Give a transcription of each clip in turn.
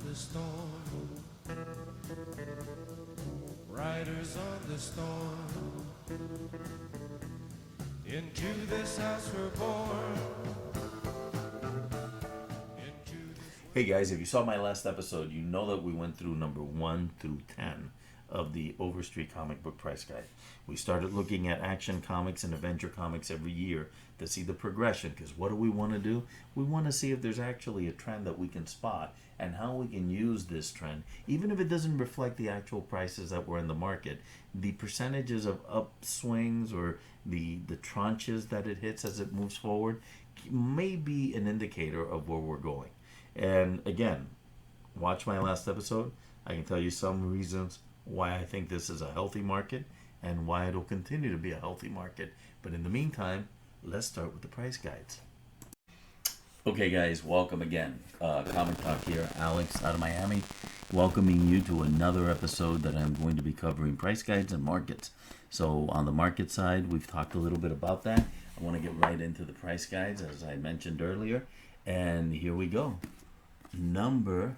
the storm, riders on the storm. Into this house we're born. Hey guys, if you saw my last episode, you know that we went through number 1 through 10 of the Overstreet comic book price guide. We started looking at action comics and adventure comics every year to see the progression, because what do we want to do? We want to see if there's actually a trend that we can spot and how we can use this trend, even if it doesn't reflect the actual prices that were in the market. The percentages of upswings or the tranches that it hits as it moves forward may be an indicator of where we're going. And again, watch my last episode. I can tell you some reasons why I think this is a healthy market and why it'll continue to be a healthy market. But in the meantime, let's start with the price guides. Okay guys, welcome again. ComicTalk here, Alex out of Miami, welcoming you to another episode that I'm going to be covering price guides and markets. So on the market side, we've talked a little bit about that. I want to get right into the price guides as I mentioned earlier. And here we go. Number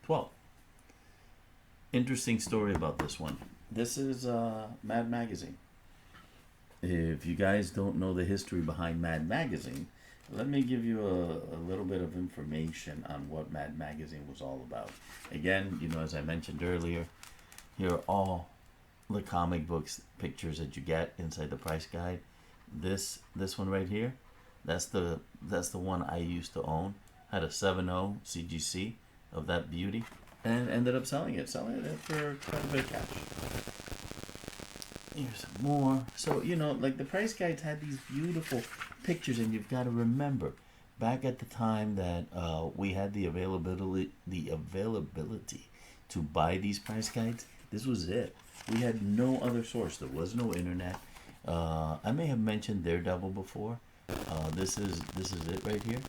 12. Interesting story about this one. This is Mad Magazine. If you guys don't know the history behind Mad Magazine, let me give you a little bit of information on what Mad Magazine was all about. Again, as I mentioned earlier, here are all the comic books pictures that you get inside the price guide. This one right here, that's the one I used to own. Had a 7.0 CGC of that beauty, and ended up selling it for quite a bit of cash. Here's some more. So like the price guides had these beautiful pictures, and you've got to remember, back at the time that we had the availability to buy these price guides, this was it. We had no other source. There was no internet. I may have mentioned Daredevil before. This is it right here.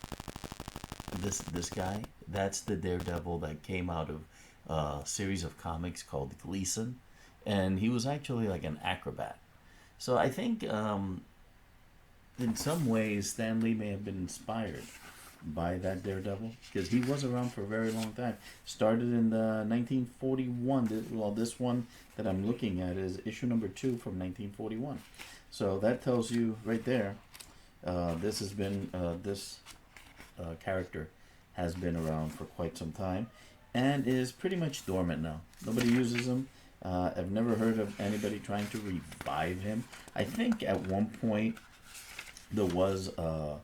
This guy, that's the Daredevil that came out of a series of comics called Gleason, and he was actually like an acrobat. So I think in some ways Stan Lee may have been inspired by that Daredevil, because he was around for a very long time. Started in the 1941. Well, this one that I'm looking at is issue number 2 from 1941. So that tells you right there. This has been this character has been around for quite some time and is pretty much dormant now. Nobody uses him. I've never heard of anybody trying to revive him. I think at one point there was a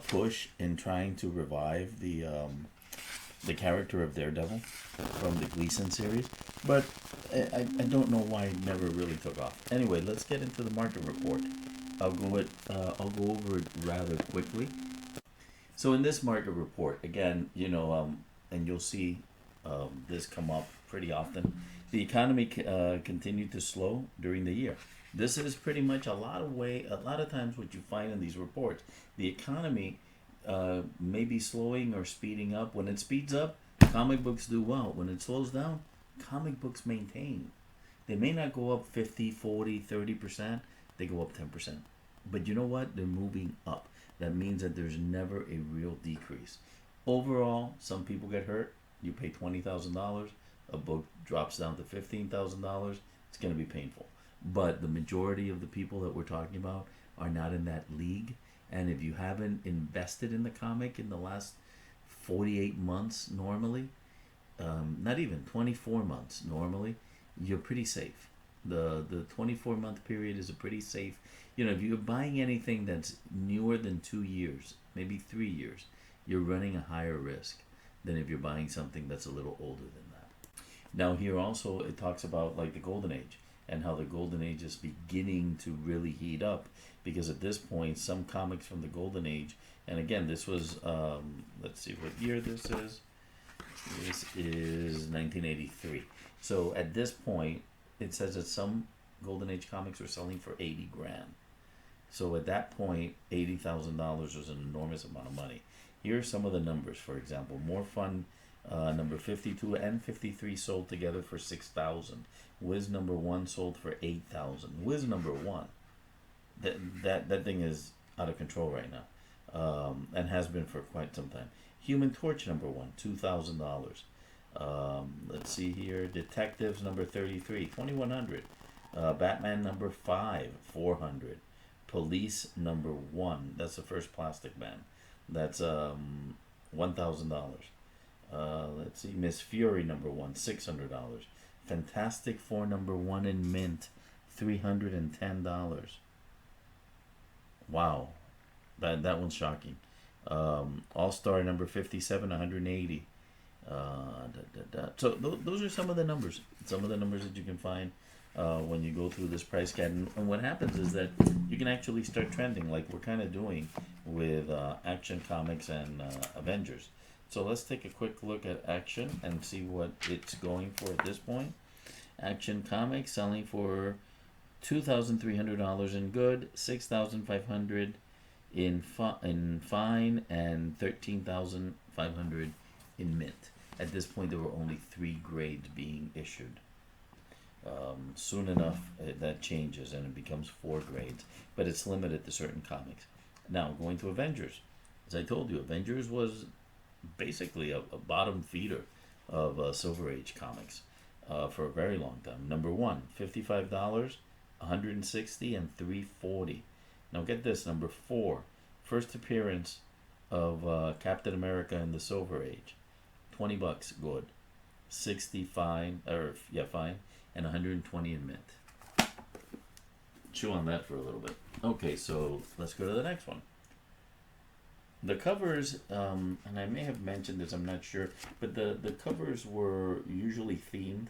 push in trying to revive the character of Daredevil from the Gleason series, but I don't know why it never really took off. Anyway, let's get into the market report. I'll go over it rather quickly. So in this market report, again, and you'll see this come up pretty often, the economy continued to slow during the year. This is pretty much a lot of times what you find in these reports. The economy may be slowing or speeding up. When it speeds up, comic books do well. When it slows down, comic books maintain. They may not go up 50, 40, 30%. They go up 10%. But you know what? They're moving up. That means that there's never a real decrease. Overall, some people get hurt. You pay $20,000. A book drops down to $15,000. It's going to be painful. But the majority of the people that we're talking about are not in that league. And if you haven't invested in the comic in the last 48 months normally, not even 24 months normally, you're pretty safe. The 24-month period is a pretty safe. If you're buying anything that's newer than 2 years, maybe 3 years, you're running a higher risk than if you're buying something that's a little older than that. Now here also it talks about like the Golden Age and how the Golden Age is beginning to really heat up, because at this point some comics from the Golden Age, and again this was let's see what year this is. This is 1983. So at this point it says that some Golden Age comics were selling for $80,000. So at that point, $80,000 was an enormous amount of money. Here are some of the numbers. For example, More Fun number 52 and 53 sold together for $6,000. Wiz number 1 sold for $8,000. Wiz number 1, that thing is out of control right now. and has been for quite some time. Human Torch #1, $2,000. Let's see here. Detectives number 33, 2,100. Batman #5, 400. Police #1, that's the first plastic man. That's $1,000. Let's see. Miss Fury #1, $600. Fantastic Four #1 in mint, $310. Wow, that one's shocking. All Star #57, 180. So those are some of the numbers. Some of the numbers that you can find when you go through this price guide. And what happens is that you can actually start trending, like we're kind of doing with Action Comics and Avengers. So let's take a quick look at Action and see what it's going for at this point. Action Comics selling for $2,300 in good, $6,500 in fine, and $13,500 in mint. At this point, there were only 3 grades being issued. Soon enough, that changes and it becomes 4 grades, but it's limited to certain comics. Now, going to Avengers. As I told you, Avengers was basically a bottom feeder of Silver Age comics for a very long time. #1, $55, 160, and 340. Now get this, #4, first appearance of Captain America in the Silver Age, $20 good, 65 or yeah fine, and 120 in mint. Chew on that for a little bit. Okay, so let's go to the next one. The covers, and I may have mentioned this, I'm not sure, but the covers were usually themed.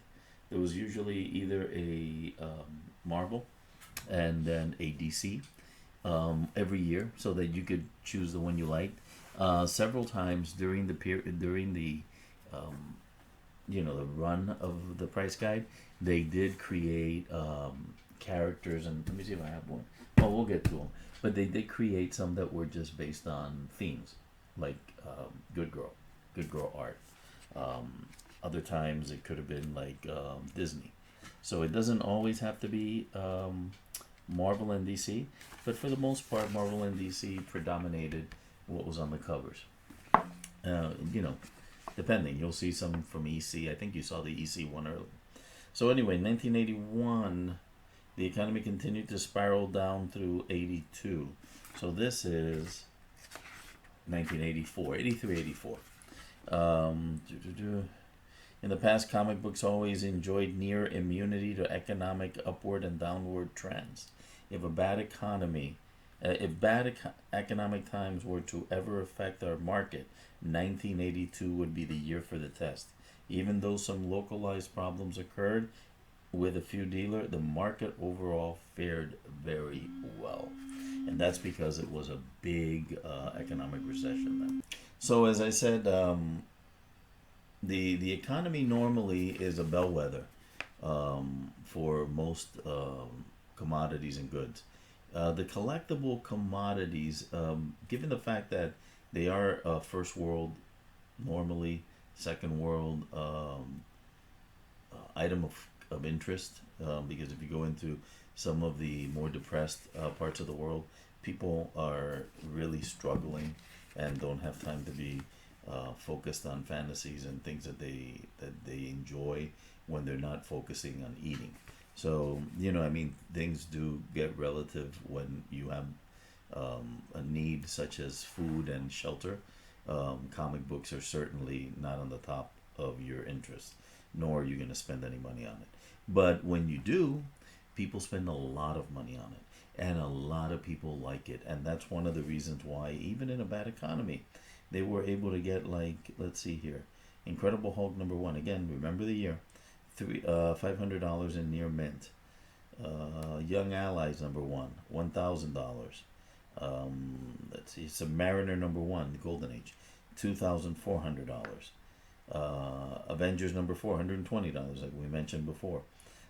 There was usually either a Marvel and then a DC every year, so that you could choose the one you liked. Several times during the the run of the price guide, they did create characters, and let me see if I have one. Oh, we'll get to them. But they did create some that were just based on themes, like good girl art. Other times it could have been like Disney. So it doesn't always have to be Marvel and DC, but for the most part, Marvel and DC predominated what was on the covers. Depending, you'll see some from EC. I think you saw the EC one earlier. So anyway, 1981, the economy continued to spiral down through 82. So this is 1984, 83, 84. In the past, comic books always enjoyed near immunity to economic upward and downward trends. If bad economic times were to ever affect our market, 1982 would be the year for the test. Even though some localized problems occurred with a few dealers, the market overall fared very well. And that's because it was a big economic recession then. So as I said, the economy normally is a bellwether for most commodities and goods. The collectible commodities, given the fact that they are first world, normally second world item of interest, because if you go into some of the more depressed parts of the world, people are really struggling and don't have time to be focused on fantasies and things that they enjoy when they're not focusing on eating. So things do get relative when you have a need such as food and shelter. Comic books are certainly not on the top of your interest, nor are you going to spend any money on it. But when you do, people spend a lot of money on it, and a lot of people like it, and that's one of the reasons why, even in a bad economy, they were able to get, like, let's see here, Incredible Hulk #1. Again, remember the year, $500 in near mint. Young Allies #1, $1,000. Let's see, Submariner #1, the Golden Age, $2,400. Avengers #4, $120, like we mentioned before.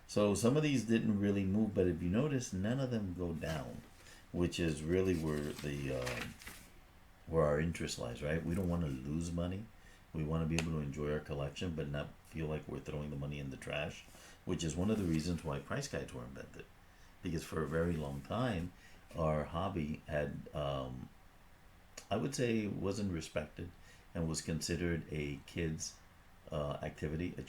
So some of these didn't really move, but if you notice, none of them go down, which is really where our interest lies, right? We don't want to lose money. We want to be able to enjoy our collection, but not feel like we're throwing the money in the trash, which is one of the reasons why price guides were invented. Because for a very long time, our hobby had I would say wasn't respected and was considered a kid's activity, a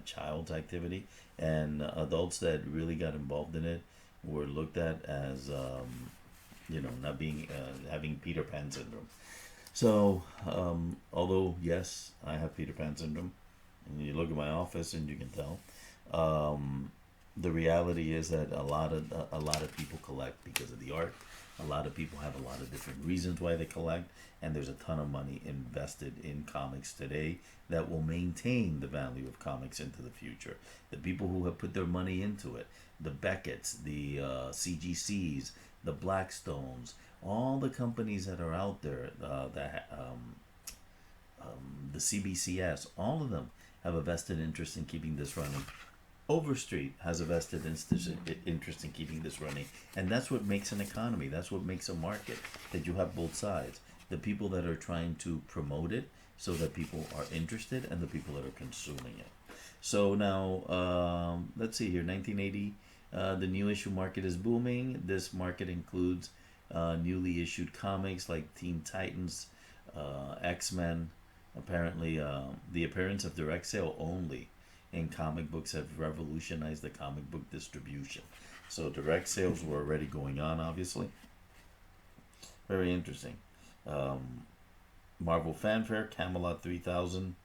child's activity, and adults that really got involved in it were looked at as not being having Peter Pan syndrome. So, although yes, I have Peter Pan syndrome, and you look at my office and you can tell. The reality is that a lot of people collect because of the art. A lot of people have a lot of different reasons why they collect, and there's a ton of money invested in comics today that will maintain the value of comics into the future. The people who have put their money into it, the Beckett's, the CGCs, the Blackstones, all the companies that are out there, the CBCS, all of them have a vested interest in keeping this running. Overstreet has a vested interest in keeping this running, and that's what makes an economy. That's what makes a market. That you have both sides: the people that are trying to promote it, so that people are interested, and the people that are consuming it. So now, let's see here. 1980, the new issue market is booming. This market includes newly issued comics like Teen Titans, X-Men. Apparently, the appearance of direct sale only in comic books have revolutionized the comic book distribution. So direct sales were already going on, obviously. Very interesting. Marvel Fanfare, Camelot 3000,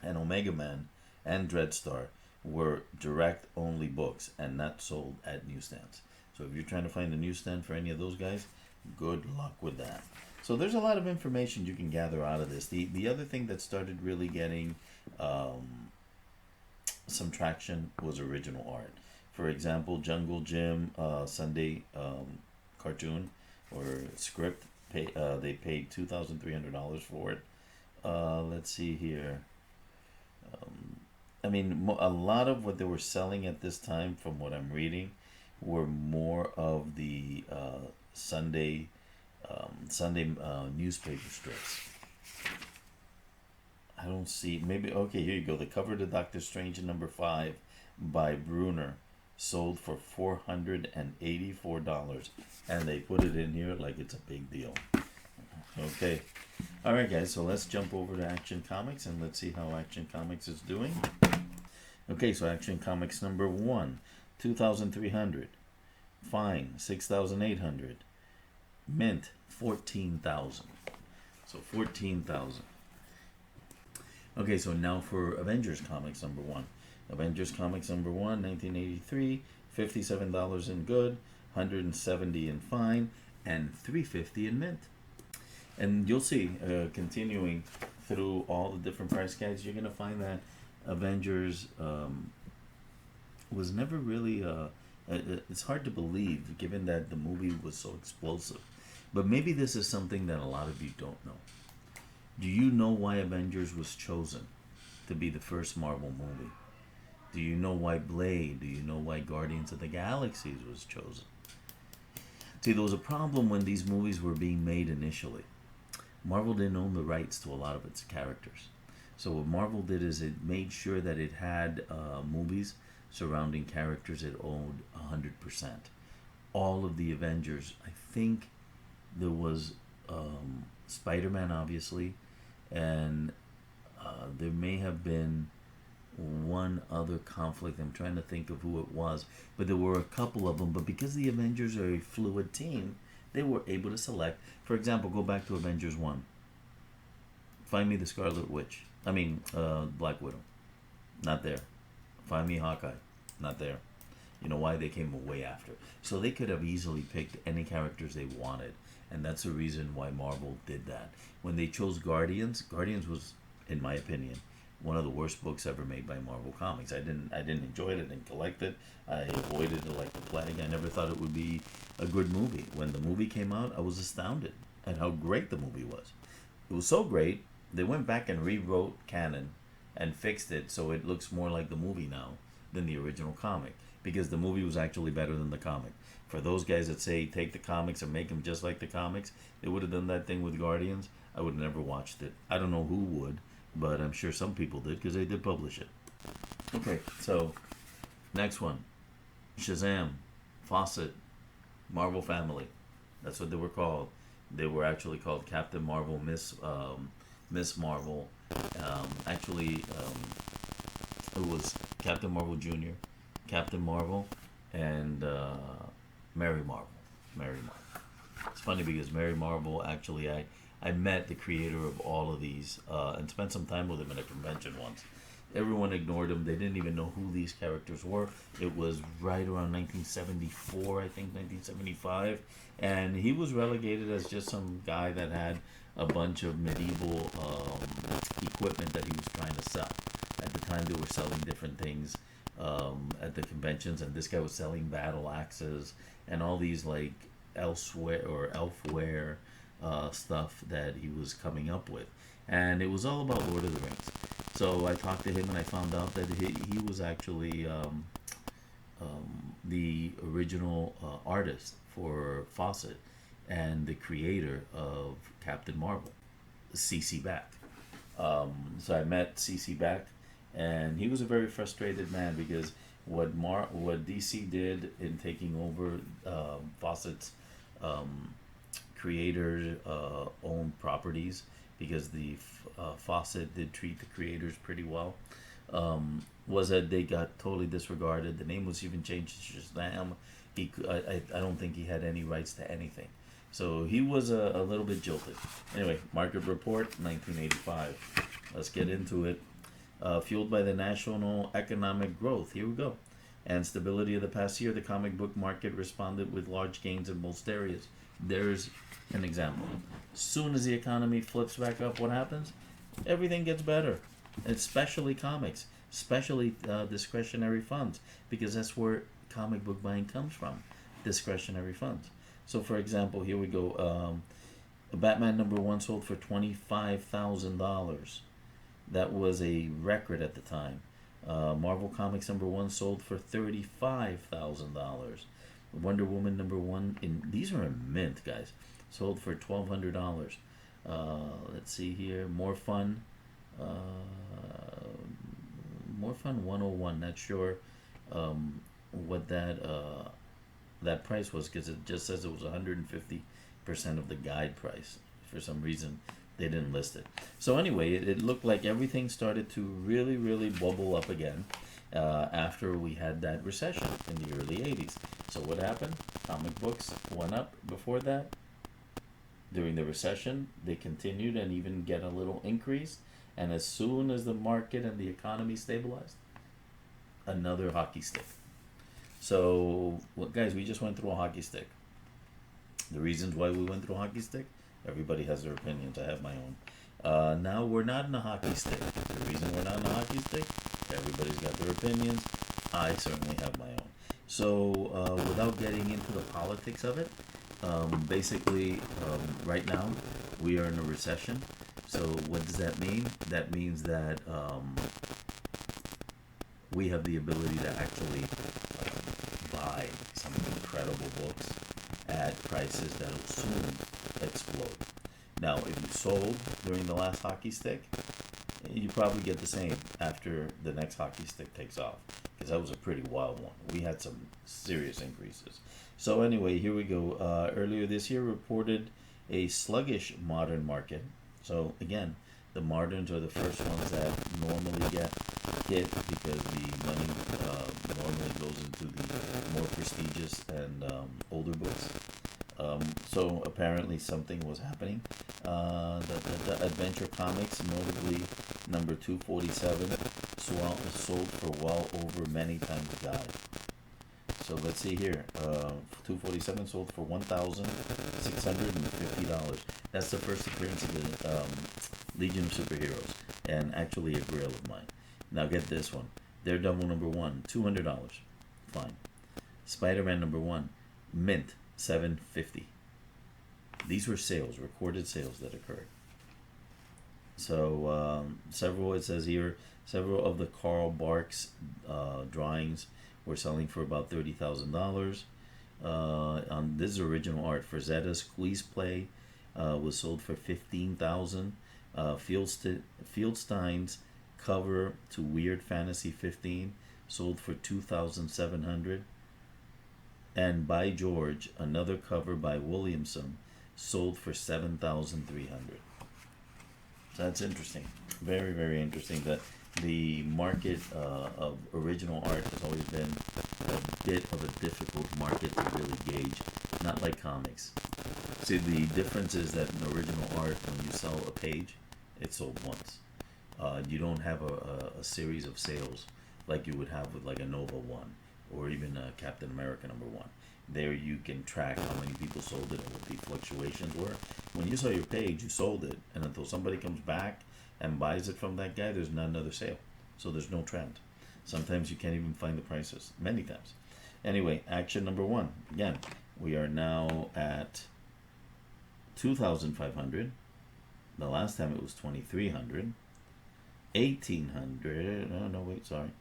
and Omega Man and Dreadstar were direct only books and not sold at newsstands. So if you're trying to find a newsstand for any of those guys, good luck with that. So there's a lot of information you can gather out of this. The other thing that started really getting some traction was original art. For example, Jungle Jim Sunday cartoon or script. They paid $2,300 for it. Let's see here. I mean, a lot of what they were selling at this time, from what I'm reading, were more of the Sunday newspaper strips. I don't see. Maybe okay. Here you go. The cover to Doctor Strange #5 by Bruner sold for $484, and they put it in here like it's a big deal. Okay. All right, guys. So let's jump over to Action Comics and let's see how Action Comics is doing. Okay. So Action Comics #1, 2,300. Fine, 6,800. Mint, 14,000. So 14,000. Okay, so now for Avengers Comics #1. Avengers Comics #1, 1983, $57 in good, $170 in fine, and $350 in mint. And you'll see, continuing through all the different price guides, you're going to find that Avengers was never really, it's hard to believe given that the movie was so explosive. But maybe this is something that a lot of you don't know. Do you know why Avengers was chosen to be the first Marvel movie? Do you know why Blade? Do you know why Guardians of the Galaxy was chosen? See, there was a problem when these movies were being made initially. Marvel didn't own the rights to a lot of its characters. So what Marvel did is it made sure that it had movies surrounding characters it owned 100%. All of the Avengers, I think there was Spider-Man, obviously, and there may have been one other conflict. I'm trying to think of who it was, but there were a couple of them. But because the Avengers are a fluid team, they were able to select. For example, go back to Avengers 1. Find me the Scarlet Witch. Black Widow. Not there. Find me Hawkeye. Not there. You know why? They came way after. So they could have easily picked any characters they wanted. And that's the reason why Marvel did that. When they chose Guardians was, in my opinion, one of the worst books ever made by Marvel Comics. I didn't enjoy it. I didn't collect it. I avoided it like the plague. I never thought it would be a good movie. When the movie came out, I was astounded at how great the movie was. It was so great, they went back and rewrote canon and fixed it so it looks more like the movie now than the original comic, because the movie was actually better than the comic. For those guys that say take the comics and make them just like the comics, they would have done that thing with Guardians. I would have never watched it. I don't know who would, but I'm sure some people did because they did publish it. Okay, so next one. Shazam, Fawcett, Marvel Family. That's what they were called. They were actually called Captain Marvel, Miss Marvel. Actually, it was Captain Marvel Jr., Captain Marvel, and Mary Marvel. Mary Marvel. It's funny because Mary Marvel, actually, I met the creator of all of these and spent some time with him at a convention once. Everyone ignored him. They didn't even know who these characters were. It was right around 1974, I think, 1975. And he was relegated as just some guy that had a bunch of medieval equipment that he was trying to sell. At the time, they were selling different things at the conventions, and this guy was selling battle axes and all these like elsewhere or elfware stuff that he was coming up with, and it was all about Lord of the Rings. So I talked to him, and I found out that he was actually the original artist for Fawcett and the creator of Captain Marvel, CC Back. So I met CC Back, and he was a very frustrated man because what DC did in taking over Fawcett's creator owned properties, because the Fawcett did treat the creators pretty well, was that they got totally disregarded. The name was even changed to Shazam. I don't think he had any rights to anything. So he was a little bit jilted. Anyway, market report, 1985. Let's get into it. Fueled by the national economic growth, here we go, and stability of the past year, the comic book market responded with large gains in most areas. There's an example. Soon as the economy flips back up, what happens? Everything gets better, especially comics, especially discretionary funds, because that's where comic book buying comes from, discretionary funds. So, for example, here we go. Batman #1 sold for $25,000. That was a record at the time. Marvel Comics #1 sold for $35,000. Wonder Woman #1 these are in mint, guys, sold for $1,200. Let's see here. More Fun 101. Not sure what that price was, because it just says it was 150% of the guide price. For some reason, they didn't list it. So anyway, it looked like everything started to really, really bubble up again after we had that recession in the early 80s. So what happened? Comic books went up before that. During the recession, they continued and even get a little increase. And as soon as the market and the economy stabilized, another hockey stick. So, well, guys, we just went through a hockey stick. The reasons why we went through a hockey stick, everybody has their opinions. I have my own. Now we're not in a hockey stick. The reason we're not in a hockey stick, everybody's got their opinions. I certainly have my own. So, without getting into the politics of it, basically, right now we are in a recession. So, what does that mean? That means that we have the ability to actually buy some incredible books at prices that will soon explode. Now, if you sold during the last hockey stick, you probably get the same after the next hockey stick takes off, because that was a pretty wild one. We had some serious increases. So anyway, here we go. Earlier this year reported a sluggish modern market. So again, the moderns are the first ones that normally get hit, because the money normally goes into the more prestigious and older books. So apparently something was happening. The Adventure Comics, notably number 247, sold for well over many times the guide. So let's see here. 247 sold for $1,650. That's the first appearance of the Legion of Superheroes, and actually a grail of mine. Now get this one. Daredevil #1, $200. Fine. Spider-Man #1, mint, $750. These were sales, recorded sales that occurred. So it says here, several of the Carl Barks drawings were selling for about $30,000. On this is original art. Frazetta's Squeeze Play was sold for $15,000. Fieldstein's cover to Weird Fantasy 15 sold for $2,700. And By George, another cover by Williamson, sold for 7,300. So that's interesting. Very, very interesting that the market of original art has always been a bit of a difficult market to really gauge, not like comics. See, the difference is that in original art, when you sell a page, it's sold once. You don't have a series of sales like you would have with like a Nova 1 or even a Captain America #1. There you can track how many people sold it and what the fluctuations were. When you sell your page, you sold it, and until somebody comes back and buys it from that guy, there's not another sale. So there's no trend. Sometimes you can't even find the prices, many times. Anyway, action #1. Again, we are now at 2,500. The last time it was 2,300. 1,800. Oh, no, wait, sorry.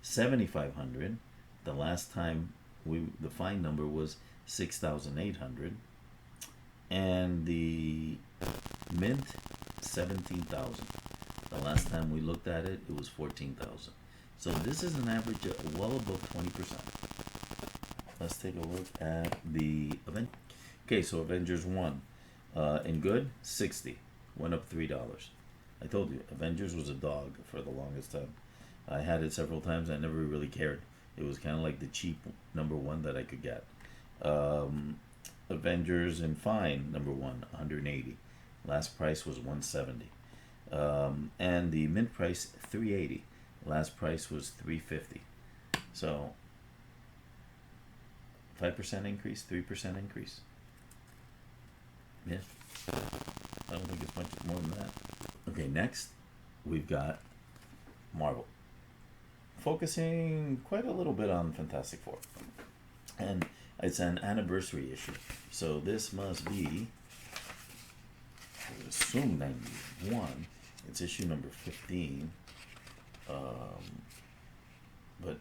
7,500. The last time the fine number was 6,800. And the mint, 17,000. The last time we looked at it, it was 14,000. So this is an average of well above 20%. Let's take a look at the event. Okay, so Avengers 1. In good, 60. Went up $3. I told you, Avengers was a dog for the longest time. I had it several times. I never really cared. It was kind of like the cheap #1 that I could get. Avengers in fine #1, 180. Last price was 170. And the mint price 380. Last price was 350. So 5% increase, 3% increase. Yeah, I don't think it's much more than that. Okay, next we've got Marvel, focusing quite a little bit on Fantastic Four, and it's an anniversary issue. So this must be, I would assume 91. It's issue number 15. But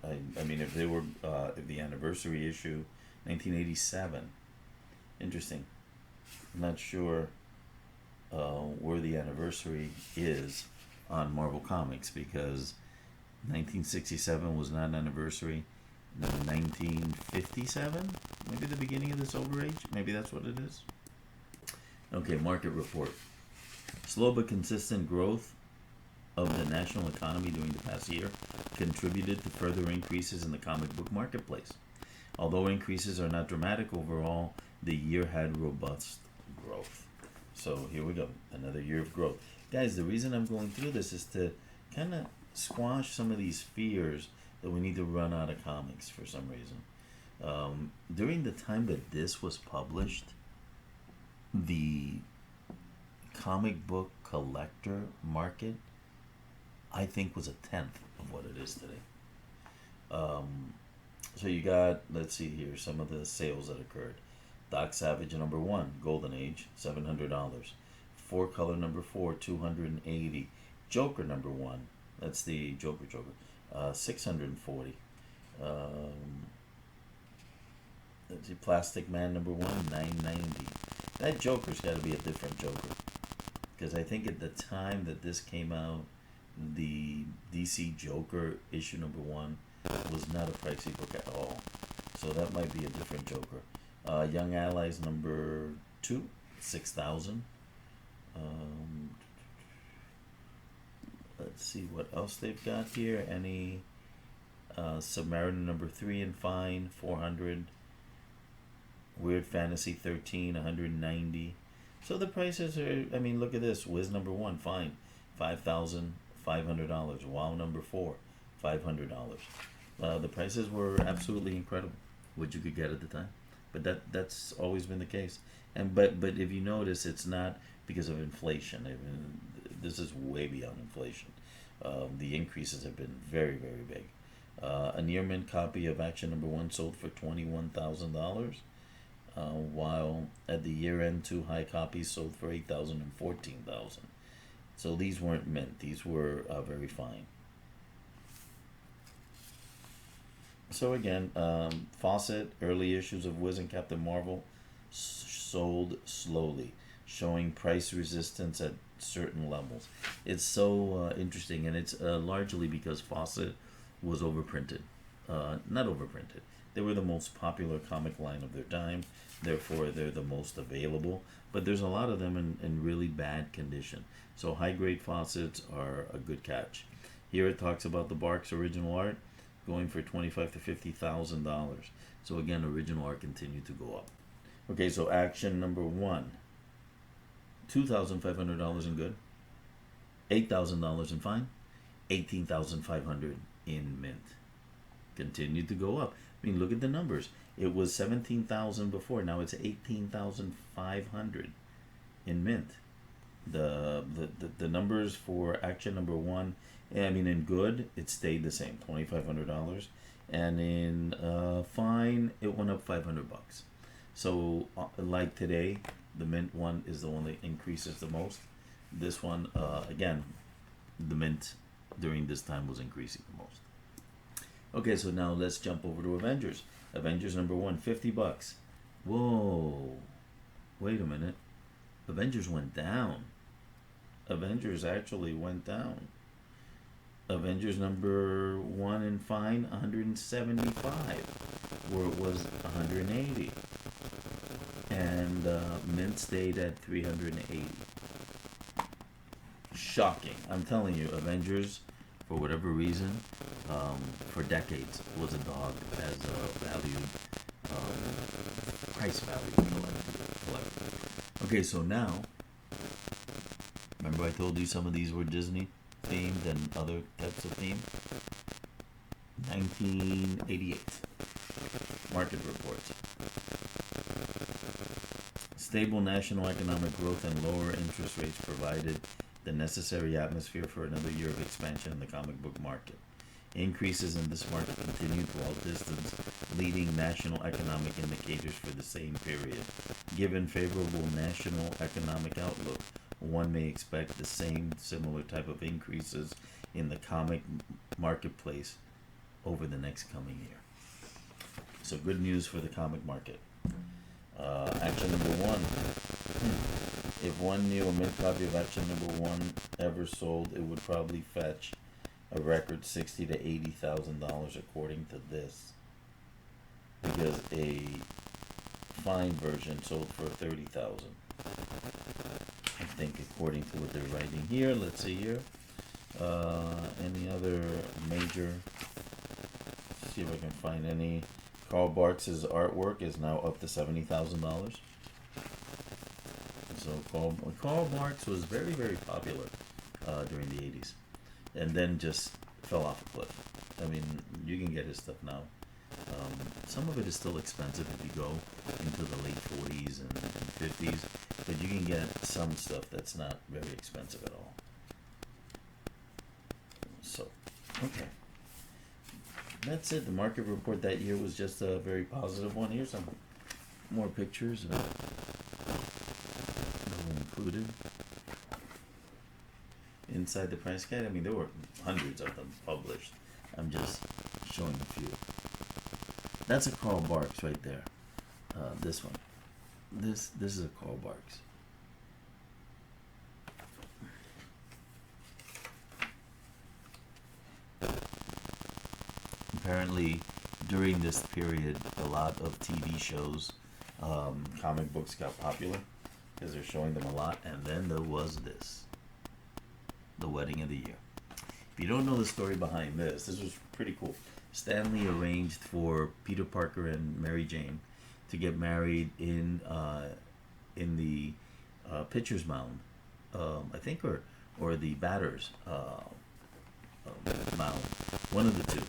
I mean, if they were, if the anniversary issue, 1987. Interesting. I'm not sure where the anniversary is on Marvel Comics, because 1967 was not an anniversary. 1957, maybe the beginning of this overage. Maybe that's what it is. Okay, market report. Slow but consistent growth of the national economy during the past year contributed to further increases in the comic book marketplace. Although increases are not dramatic overall, the year had robust growth. So here we go, another year of growth. Guys, the reason I'm going through this is to kind of squash some of these fears that we need to run out of comics for some reason. During the time that this was published, the comic book collector market, I think, was a tenth of what it is today. So you got, let's see here, some of the sales that occurred. Doc Savage #1, Golden Age, $700. Four Color #4, $280. Joker #1, that's the Joker, $640. Let's see, Plastic Man #1, $990. That Joker's got to be a different Joker, because I think at the time that this came out, the DC Joker issue #1 was not a pricey book at all. So that might be a different Joker. Young Allies #2, 6,000. Let's see what else they've got here. Any Submariner #3 in fine, 400. Weird Fantasy 13, 190. So the prices are, I mean, look at this. Wiz #1, fine, $5,500. WoW #4, $500. The prices were absolutely incredible, what you could get at the time. But that's always been the case. And but if you notice, it's not because of inflation. I mean, this is way beyond inflation. The increases have been very, very big. A near mint copy of Action #1 sold for $21,000, while at the year end, 2 high copies sold for $8,000 and $14,000. So these weren't mint; these were very fine. So again, Fawcett, early issues of Wiz and Captain Marvel sold slowly, showing price resistance at certain levels. It's so interesting, and it's largely because Fawcett was overprinted. Not overprinted. They were the most popular comic line of their time, therefore they're the most available. But there's a lot of them in really bad condition. So high grade faucets are a good catch. Here it talks about the Barks original art going for $25,000 to $50,000. So again, original art continued to go up. Okay, so action number one, $2,500 in good, $8,000 in fine, $18,500 in mint. Continued to go up. I mean, look at the numbers. It was 17,000 before. Now it's 18,500 in mint. The numbers for action number one, I mean, in good, it stayed the same, $2,500, and in fine, it went up $500. So, like today, the mint one is the one that increases the most. This one, again, the mint during this time was increasing the most. Okay, so now let's jump over to Avengers. Avengers number one, $50. Whoa, wait a minute. Avengers went down. Avengers actually went down. Avengers number one in fine, 175, where it was 180. And mint stayed at 380. Shocking. I'm telling you, Avengers, for whatever reason, for decades, was a dog as a valued, price value collector. Okay, so now, remember I told you some of these were Disney themed and other types of theme? 1988. Market reports. Stable national economic growth and lower interest rates provided the necessary atmosphere for another year of expansion in the comic book market. Increases in this market continued while distance leading national economic indicators for the same period. Given favorable national economic outlook, one may expect the same similar type of increases in the comic marketplace over the next coming year. So good news for the comic market. Action number one. If one knew a mint copy of action number one ever sold, it would probably fetch a record $60,000 to $80,000 according to this, because a fine version sold for $30,000. I think according to what they're writing here. Let's see here. Any other major? See if I can find any. Karl Barks' artwork is now up to $70,000. So Karl Barks was very, very popular during the 80s, and then just fell off a cliff. I mean, you can get his stuff now. Some of it is still expensive if you go into the late 40s and 50s, but you can get some stuff that's not very expensive at all. So, okay. That's it. The market report that year was just a very positive one. Here's some more pictures included inside the price guide. I mean, there were hundreds of them published. I'm just showing a few. That's a Karl Barks right there. This one. This is a Karl Barks. Apparently, during this period, a lot of TV shows, comic books got popular because they're showing them a lot. And then there was this, The Wedding of the Year. If you don't know the story behind this was pretty cool. Stanley arranged for Peter Parker and Mary Jane to get married in the pitcher's mound, I think, or the batter's mound, one of the two,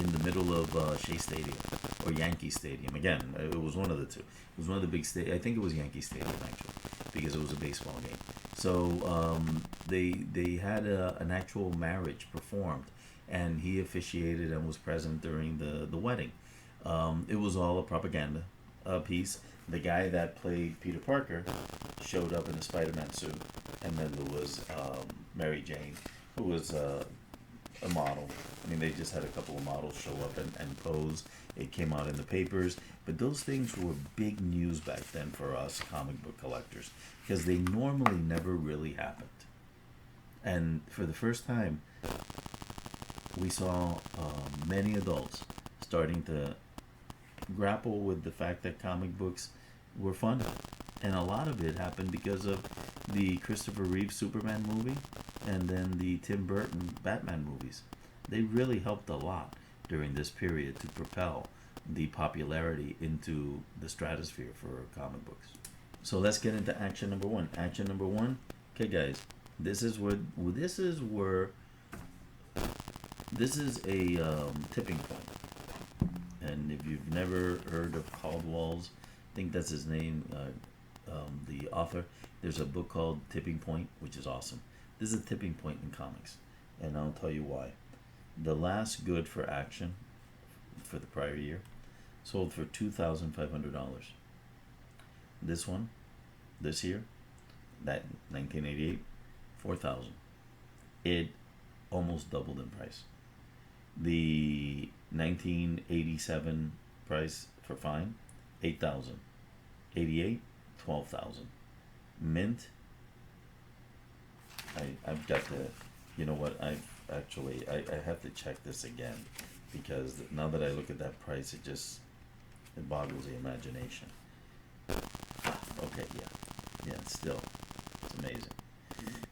in the middle of Shea Stadium or Yankee Stadium. Again, it was one of the two. It was one of the big I think it was Yankee Stadium actually, because it was a baseball game. So they had an actual marriage performed, and he officiated and was present during the wedding. It was all a propaganda piece. The guy that played Peter Parker showed up in a Spider-Man suit, and then there was Mary Jane, who was a model. I mean, they just had a couple of models show up and pose. It came out in the papers, but those things were big news back then for us comic book collectors, because they normally never really happened. And for the first time, we saw many adults starting to grapple with the fact that comic books were fun. And a lot of it happened because of the Christopher Reeve Superman movie and then the Tim Burton Batman movies. They really helped a lot during this period to propel the popularity into the stratosphere for comic books. So let's get into action number one. Action number one. Okay, guys, this is a tipping point. And if you've never heard of Caldwell's, I think that's his name, the author, there's a book called Tipping Point, which is awesome. This is a tipping point in comics, and I'll tell you why. The last good for action for the prior year sold for $2,500. This one, this year, that 1988, 4,000. It almost doubled in price. The 1987 price for fine, 8,000. 88, 12,000. Mint, I've got to, you know what, I have to check this again, because now that I look at that price, it boggles the imagination. Okay, yeah, still, it's amazing.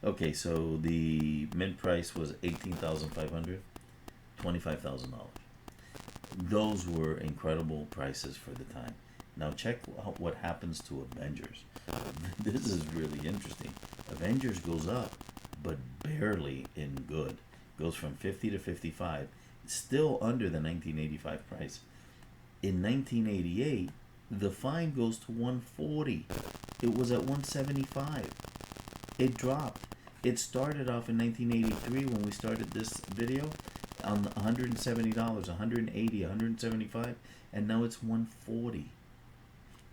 Okay, so the mint price was $18,500, $25,000. Those were incredible prices for the time. Now check what happens to Avengers. This is really interesting. Avengers goes up, but barely in good. Goes from 50 to 55. Still under the 1985 price. In 1988, the fine goes to 140. It was at 175. It dropped. It started off in 1983 when we started this video on $170, 180, 175, and now it's 140.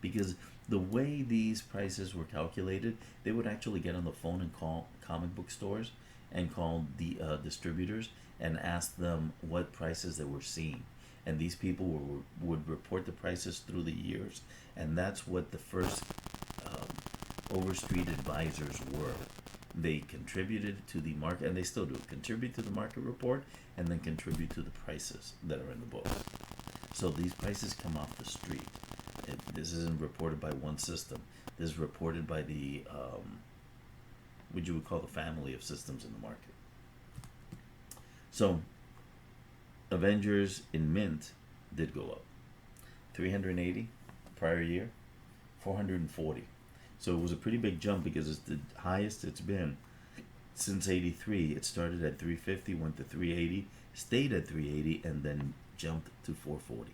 Because the way these prices were calculated, they would actually get on the phone and call comic book stores and call the distributors and ask them what prices they were seeing. And these people would report the prices through the years, and that's what the first Overstreet advisors were. They contributed to the market, and they still do, contribute to the market report, and then contribute to the prices that are in the books. So these prices come off the street. This isn't reported by one system. This is reported by the, what you would call the family of systems in the market. So, Avengers in mint did go up. 380 prior year, 440. So it was a pretty big jump because it's the highest it's been since 83. It started at 350, went to 380, stayed at 380, and then jumped to 440.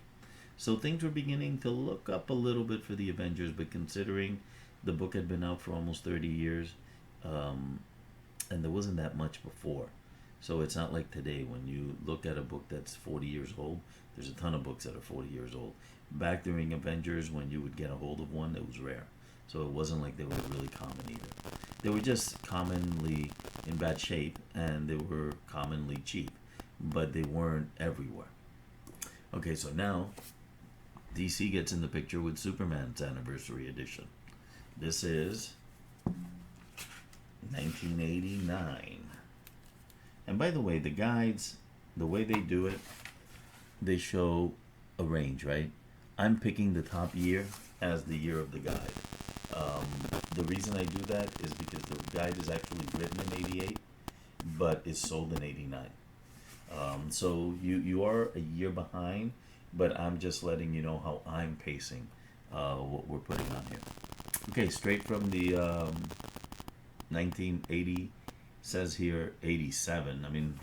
So things were beginning to look up a little bit for the Avengers, but considering the book had been out for almost 30 years, and there wasn't that much before. So it's not like today when you look at a book that's 40 years old, there's a ton of books that are 40 years old. Back during Avengers, when you would get a hold of one, it was rare. So it wasn't like they were really common either. They were just commonly in bad shape, and they were commonly cheap, but they weren't everywhere. Okay, so now DC gets in the picture with Superman's anniversary edition. This is 1989. And by the way, the guides, the way they do it, they show a range, right? I'm picking the top year as the year of the guide. The reason I do that is because the guide is actually written in 88, but is sold in 89. So you are a year behind, but I'm just letting you know how I'm pacing what we're putting on here. Okay, straight from the 1980, says here 87. I mean,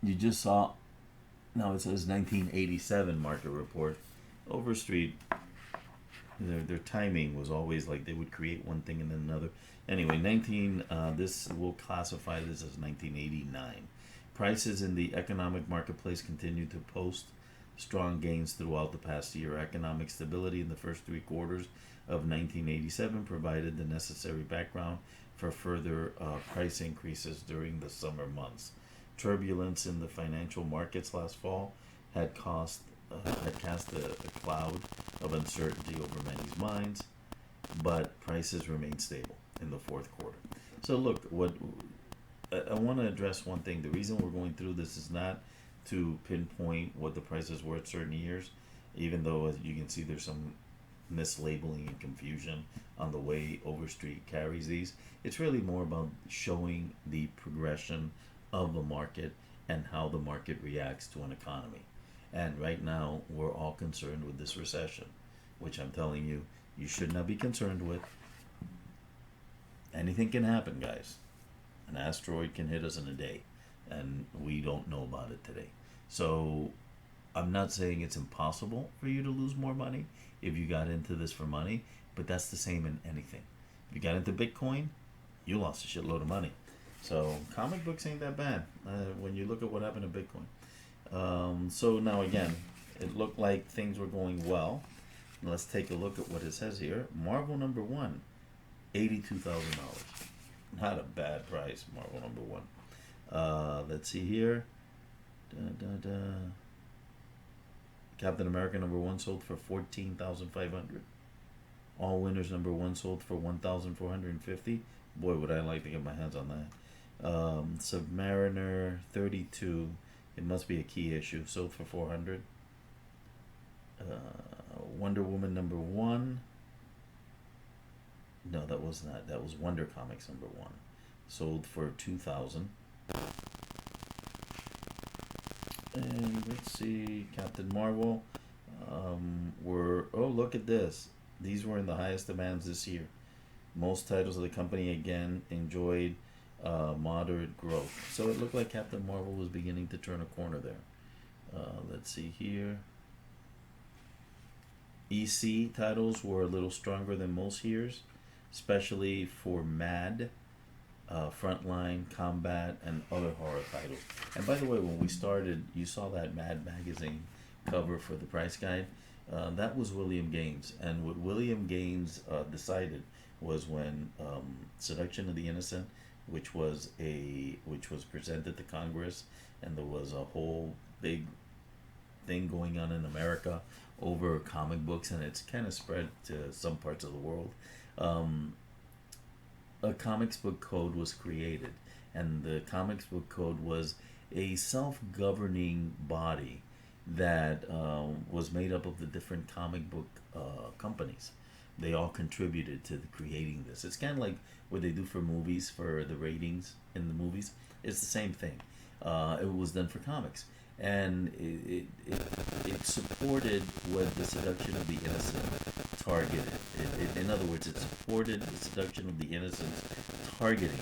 you just saw, now it says 1987 market report. Overstreet, their timing was always like they would create one thing and then another. Anyway, this will classify this as 1989. Prices in the economic marketplace continued to post strong gains throughout the past year. Economic stability in the first 3 quarters of 1987 provided the necessary background for further price increases during the summer months. Turbulence in the financial markets last fall had cast a cloud of uncertainty over many's minds, but prices remained stable in the fourth quarter. So look, what I want to address one thing. The reason we're going through this is not to pinpoint what the prices were at certain years, even though, as you can see, there's some mislabeling and confusion on the way Overstreet carries these. It's really more about showing the progression of the market and how the market reacts to an economy. And right now, we're all concerned with this recession, which I'm telling you, you should not be concerned with. Anything can happen, guys. An asteroid can hit us in a day, and we don't know about it today. So I'm not saying it's impossible for you to lose more money if you got into this for money, but that's the same in anything. If you got into Bitcoin, you lost a shitload of money. So comic books ain't that bad when you look at what happened to Bitcoin. So now again, it looked like things were going well. Let's take a look at what it says here. Marvel number one, $82,000. Not a bad price, Marvel number one. Let's see here. Captain America number one sold for $14,500. All Winners number one sold for $1,450. Boy, would I like to get my hands on that. Submariner 32. It must be a key issue. Sold for $400. Wonder Woman number one. No, that was not. That was Wonder Comics number one. Sold for $2,000. And let's see, Captain Marvel. Oh, look at this. These were in the highest demands this year. Most titles of the company again enjoyed moderate growth. So it looked like Captain Marvel was beginning to turn a corner there. Let's see here. EC titles were a little stronger than most years, especially for Mad, Frontline, Combat, and other horror titles. And by the way, when we started, you saw that Mad magazine cover for the price guide. That was William Gaines, and what William Gaines decided was when Seduction of the Innocent, which was presented to Congress, and there was a whole big thing going on in America over comic books, and it's kind of spread to some parts of the world. A comics book code was created, and the comics book code was a self-governing body that was made up of the different comic book companies. They all contributed to creating this. It's kind of like what they do for movies, for the ratings in the movies. It's the same thing. It was done for comics, and it supported what the Seduction of the Innocent targeted. In other words, it supported the Seduction of the Innocent's targeting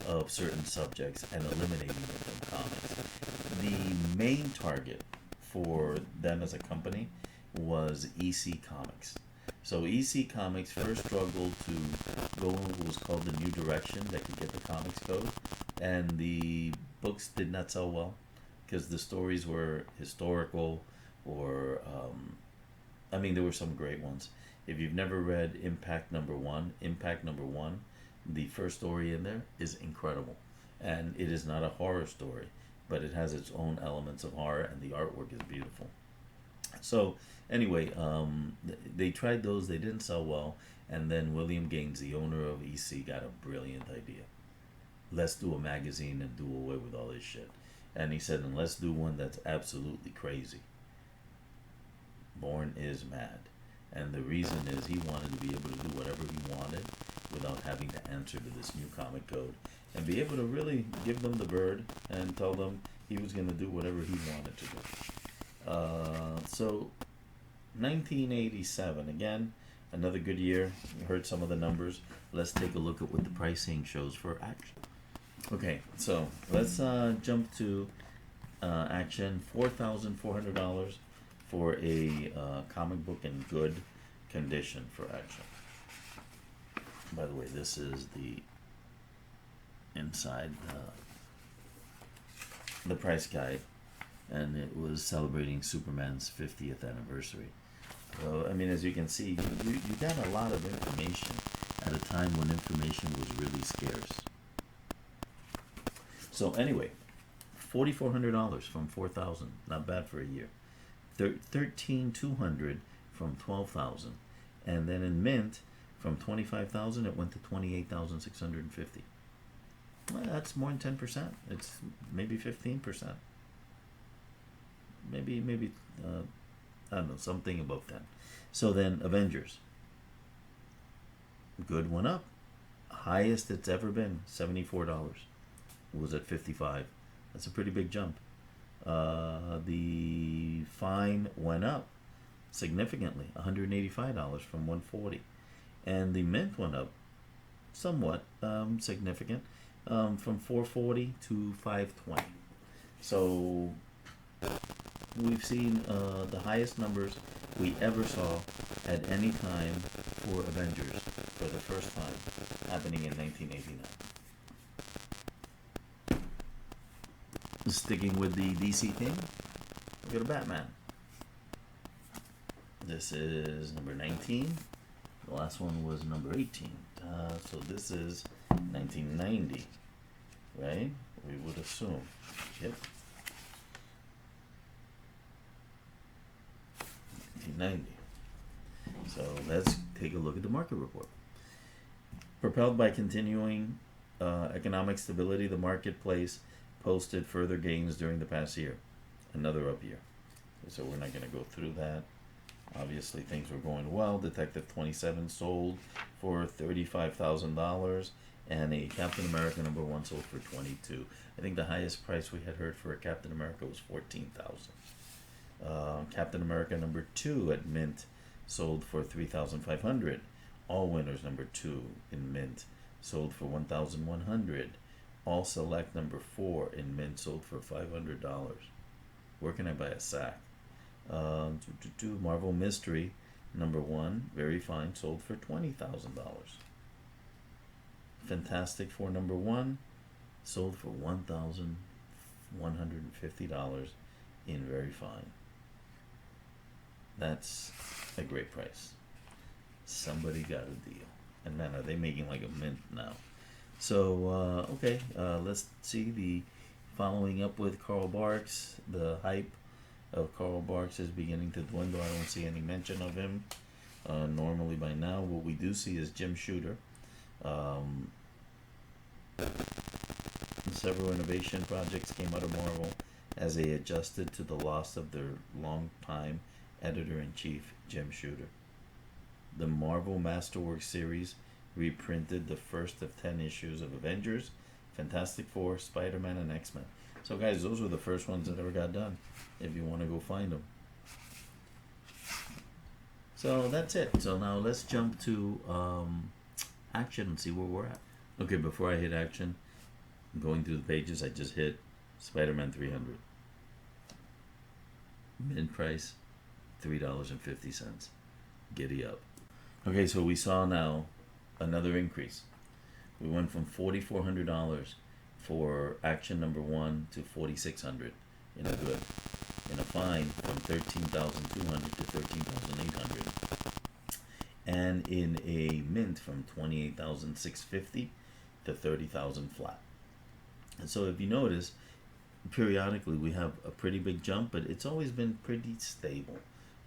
of certain subjects and eliminating them from comics. The main target for them as a company was EC Comics. So EC Comics first struggled to go in what was called the new direction that could get the comics code, and the books did not sell well because the stories were historical, or there were some great ones. If you've never read Impact number one, the first story in there is incredible, and it is not a horror story, but it has its own elements of horror, and the artwork is beautiful. So anyway, they tried those, they didn't sell well, and then William Gaines, the owner of EC, got a brilliant idea. Let's do a magazine and do away with all this shit. And he said, and let's do one that's absolutely crazy. Born is Mad. And the reason is he wanted to be able to do whatever he wanted without having to answer to this new comic code, and be able to really give them the bird and tell them he was going to do whatever he wanted to do. So 1987, again, another good year. You heard some of the numbers. Let's take a look at what the pricing shows for Action. Okay, so let's jump to Action. $4,400 for a comic book in good condition for Action. By the way, this is the inside the price guide, and it was celebrating Superman's 50th anniversary. So, as you can see, you got a lot of information at a time when information was really scarce. So anyway, $4,400 from $4,000, not bad for a year. $13,200 from $12,000, and then in Mint from $25,000 it went to $28,650. Well, that's more than 10%. It's maybe 15%. maybe I don't know, something above 10. So then Avengers, good went up, highest it's ever been, $74. Was at 55. That's a pretty big jump. The fine went up significantly, $185 from 140, and the mint went up somewhat significant, from 440 to 520. So we've seen the highest numbers we ever saw at any time for Avengers for the first time, happening in 1989. Sticking with the DC theme, we go to Batman. This is number 19. The last one was number 18. So this is 1990, right? We would assume. Yep. 1990. So let's take a look at the market report. Propelled by continuing economic stability, the marketplace posted further gains during the past year. Another up year. So we're not going to go through that. Obviously, things were going well. Detective 27 sold for $35,000, and a Captain America #1 sold for $22,000. I think the highest price we had heard for a Captain America was $14,000. Captain America #2 at Mint sold for $3,500. All Winners #2 in Mint sold for $1,100. All Select #4 in Mint sold for $500. Where can I buy a sack? Marvel Mystery #1, very fine, sold for $20,000. Fantastic Four #1 sold for $1,150 in very fine. That's a great price. Somebody got a deal. And man, are they making like a mint now. So, okay, let's see the following up with Karl Barks. The hype of Karl Barks is beginning to dwindle. I don't see any mention of him normally by now. What we do see is Jim Shooter. Several innovation projects came out of Marvel as they adjusted to the loss of their longtime editor-in-chief, Jim Shooter. The Marvel Masterworks series reprinted the first of 10 issues of Avengers, Fantastic Four, Spider-Man, and X-Men. So guys, those were the first ones that ever got done, if you want to go find them. So that's it. So now let's jump to action and see where we're at. Okay, before I hit action, going through the pages, I just hit Spider-Man 300. Mint price, $3.50. Giddy up. Okay, so we saw now another increase. We went from $4,400 for action #1 to $4,600 in a good. In a fine, from $13,200 to $13,800. And in a mint, from $28,650 to $30,000 flat. And so if you notice, periodically we have a pretty big jump, but it's always been pretty stable.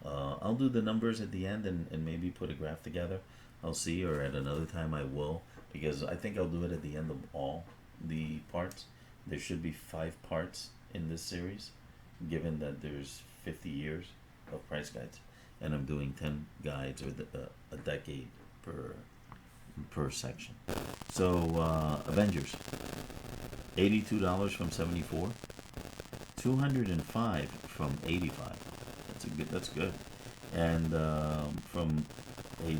I'll do the numbers at the end and maybe put a graph together. I'll see, or at another time I will, because I think I'll do it at the end of all the parts. There should be 5 parts in this series, given that there's 50 years of price guides, and I'm doing 10 guides, or a decade per section. So Avengers, $82 from 74, 205 from 85. That's good. And from a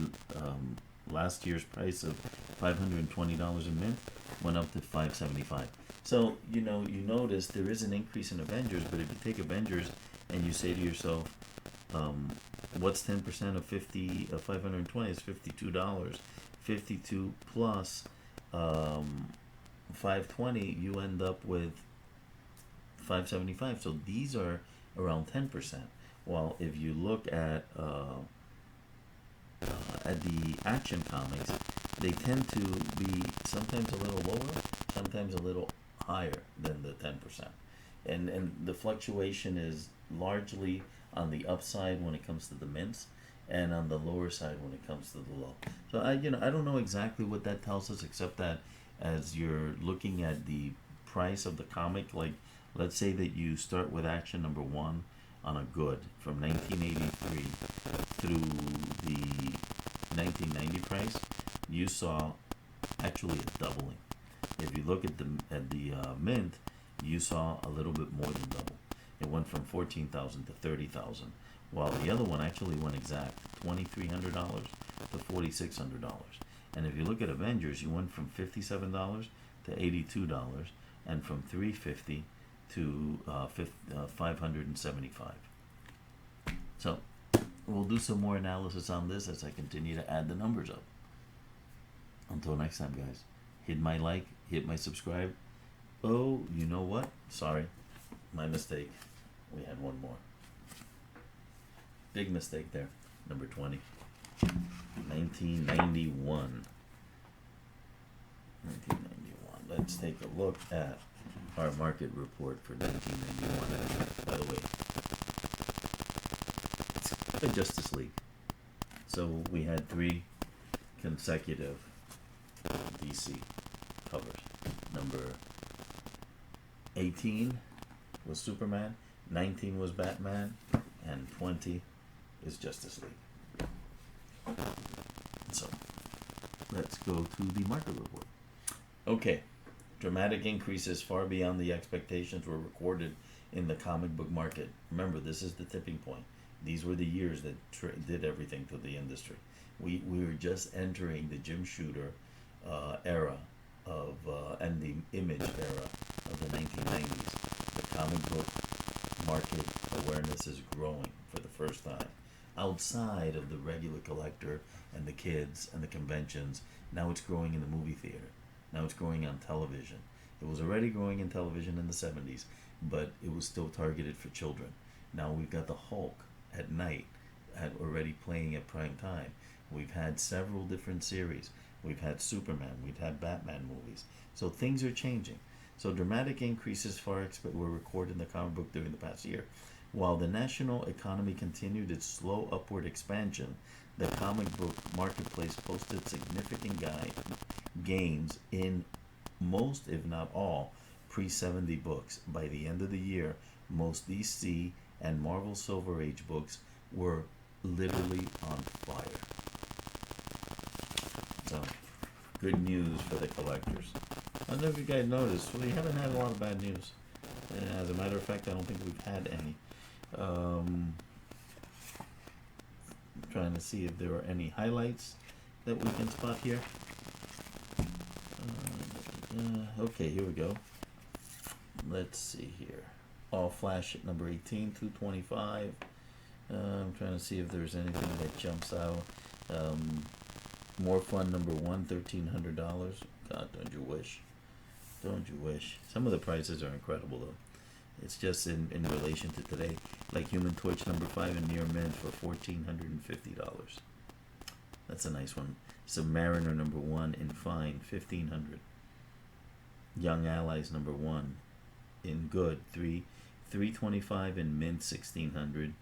last year's price of $520 in mint, went up to $575. So you notice there is an increase in Avengers, but if you take Avengers and you say to yourself, what's 10% of 520 is $52. 52 plus 520, you end up with $575. So these are around 10%. Well, if you look at the action comics, they tend to be sometimes a little lower, sometimes a little higher than the 10%. And the fluctuation is largely on the upside when it comes to the mints, and on the lower side when it comes to the low. So I don't know exactly what that tells us, except that as you're looking at the price of the comic, like let's say that you start with action #1 on a good from 1983 through the 1990 price, you saw actually a doubling. If you look at the mint, you saw a little bit more than double. It went from 14,000 to 30,000, while the other one actually went exact $2,300 to $4,600. And if you look at Avengers, you went from $57 to $82, and from $350 to $575. So we'll do some more analysis on this as I continue to add the numbers up. Until next time, guys, hit my like, hit my subscribe. Oh, you know what? Sorry, my mistake. We had one more. Big mistake there. Number 20. 1991. 1991. Let's take a look at our market report for 1991. By the way, it's the Justice League. So we had 3 consecutive DC covers. Number 18 was Superman, 19 was Batman, and 20 is Justice League. So let's go to the market report. Okay, dramatic increases far beyond the expectations were recorded in the comic book market. Remember, this is the tipping point. These were the years that did everything to the industry. We were just entering the Jim Shooter era of and the Image era of the 1990s. The comic book market awareness is growing for the first time outside of the regular collector and the kids and the conventions. Now it's growing in the movie theater. Now it's growing on television. It was already growing in television in the 70s, but it was still targeted for children. Now we've got the Hulk at night already playing at prime time. We've had several different series. We've had Superman. We've had Batman movies. So things are changing. So dramatic increases far were recorded in the comic book during the past year. While the national economy continued its slow upward expansion, the comic book marketplace posted significant gains in most, if not all, pre-70 books. By the end of the year, most DC and Marvel Silver Age books were literally on fire. So, good news for the collectors. I don't know if you guys noticed, we haven't had a lot of bad news. As a matter of fact, I don't think we've had any. Trying to see if there are any highlights that we can spot here. Okay, here we go. Let's see here. All Flash at number 18, 225. I'm trying to see if there's anything that jumps out. More Fun number 1, $1,300. God, don't you wish? Don't you wish? Some of the prices are incredible though. It's just in relation to today. Like Human Torch number 5 in near mint for $1,450. That's a nice one. Submariner number 1 in fine, $1,500. Young Allies number 1 in good, $325 in mint, $1,600.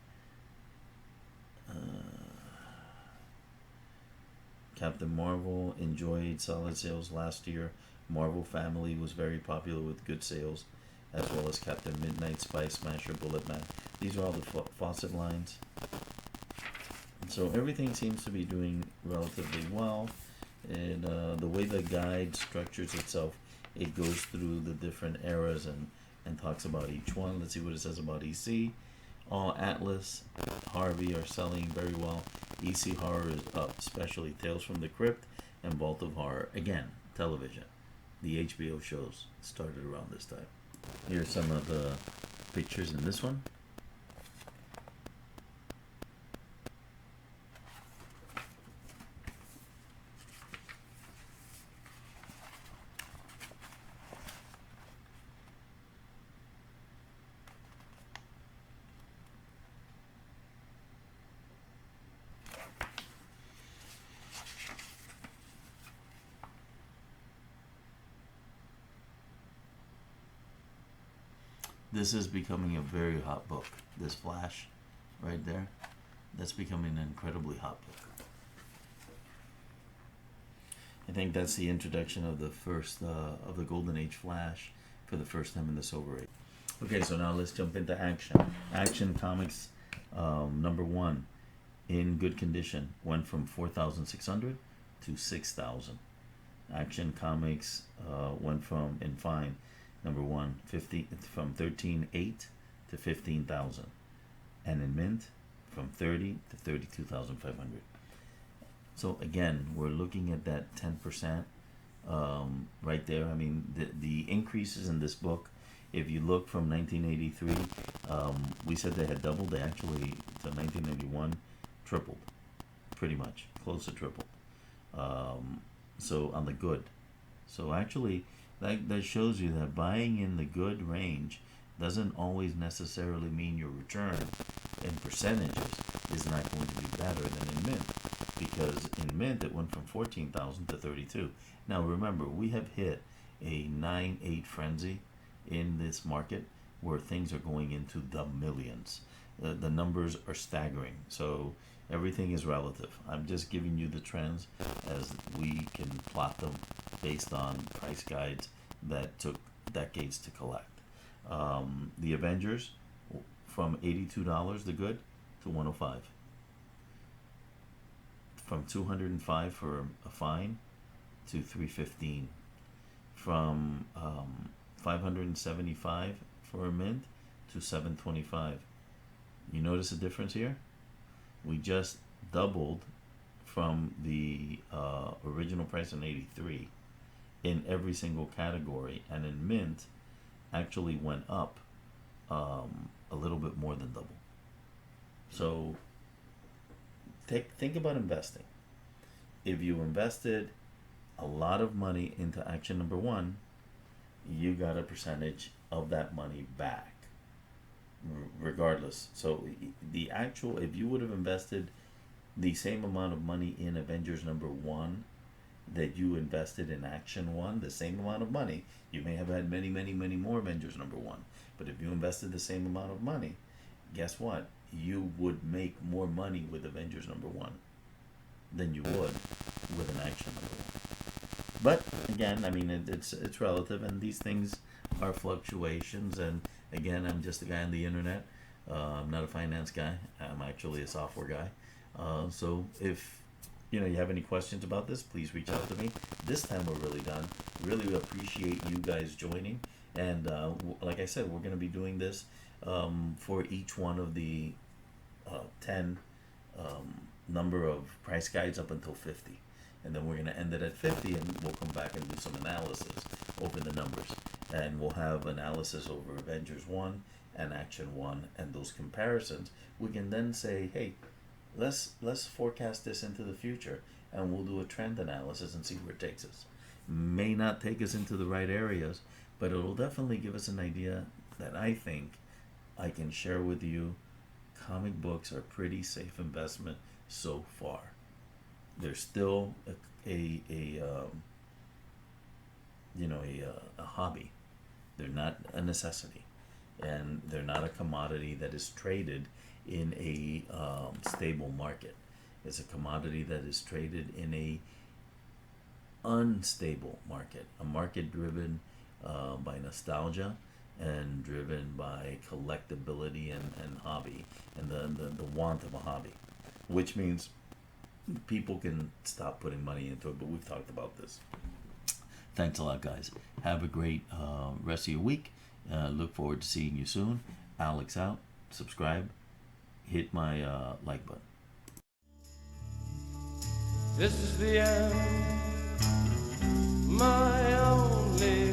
Captain Marvel enjoyed solid sales last year. Marvel Family was very popular with good sales, as well as Captain Midnight, Spy Smasher, Bullet Man. These are all the Fawcett lines. So everything seems to be doing relatively well. And the way the guide structures itself, it goes through the different eras and talks about each one. Let's see what it says about EC. All Atlas, Harvey are selling very well. EC Horror is up, especially Tales from the Crypt and Vault of Horror. Again, television. The HBO shows started around this time. Here's some of the pictures in this one. This is becoming a very hot book. This Flash, right there, that's becoming an incredibly hot book. I think that's the introduction of the first of the Golden Age Flash for the first time in the Silver Age. Okay, so now let's jump into Action. Action Comics, number one, in good condition, went from 4,600 to 6,000. Action Comics went from, in fine, number one, from 13,800 to 15,000. And in mint, from 30 to 32,500. So again, we're looking at that 10% right there. I mean, the increases in this book, if you look from 1983, we said they had doubled. They actually, to 1991, tripled, pretty much, close to triple. So on the good. So actually, that shows you that buying in the good range doesn't always necessarily mean your return in percentages is not going to be better than in mint, because in mint it went from 14,000 to 32. Now remember, we have hit a 9-8 frenzy in this market where things are going into the millions. The numbers are staggering. So everything is relative. I'm just giving you the trends as we can plot them based on price guides that took decades to collect. The Avengers from $82, the good, to 105. From 205 for a fine to 315. From 575 for a mint to 725. You notice the difference here? We just doubled from the original price in 83 in every single category, and in mint actually went up a little bit more than double. So think about investing. If you invested a lot of money into action number one, you got a percentage of that money back regardless. So the actual, if you would have invested the same amount of money in Avengers number one that you invested in action one, the same amount of money, you may have had many more Avengers number one, but if you invested the same amount of money, guess what? You would make more money with Avengers number one than you would with an action number one. But again, I mean, it's relative, and these things are fluctuations. And again, I'm just a guy on the internet. I'm not a finance guy. I'm actually a software guy. So if you have any questions about this, please reach out to me. This time we're really done. Really appreciate you guys joining. And like I said, we're going to be doing this for each one of the 10 number of price guides up until 50. And then we're going to end it at 50, and we'll come back and do some analysis over the numbers. And we'll have analysis over Avengers 1 and Action 1 and those comparisons. We can then say, hey, let's forecast this into the future, and we'll do a trend analysis and see where it takes us. May not take us into the right areas, but it'll definitely give us an idea that I think I can share with you. Comic books are pretty safe investment so far. They're still a hobby. They're not a necessity, and they're not a commodity that is traded in a stable market. It's a commodity that is traded in a unstable market, a market driven by nostalgia and driven by collectability and hobby, and the want of a hobby, which means people can stop putting money into it. But we've talked about this. Thanks a lot, guys. Have a great rest of your week. Look forward to seeing you soon. Alex out. Subscribe. Hit my like button. This is the end, my only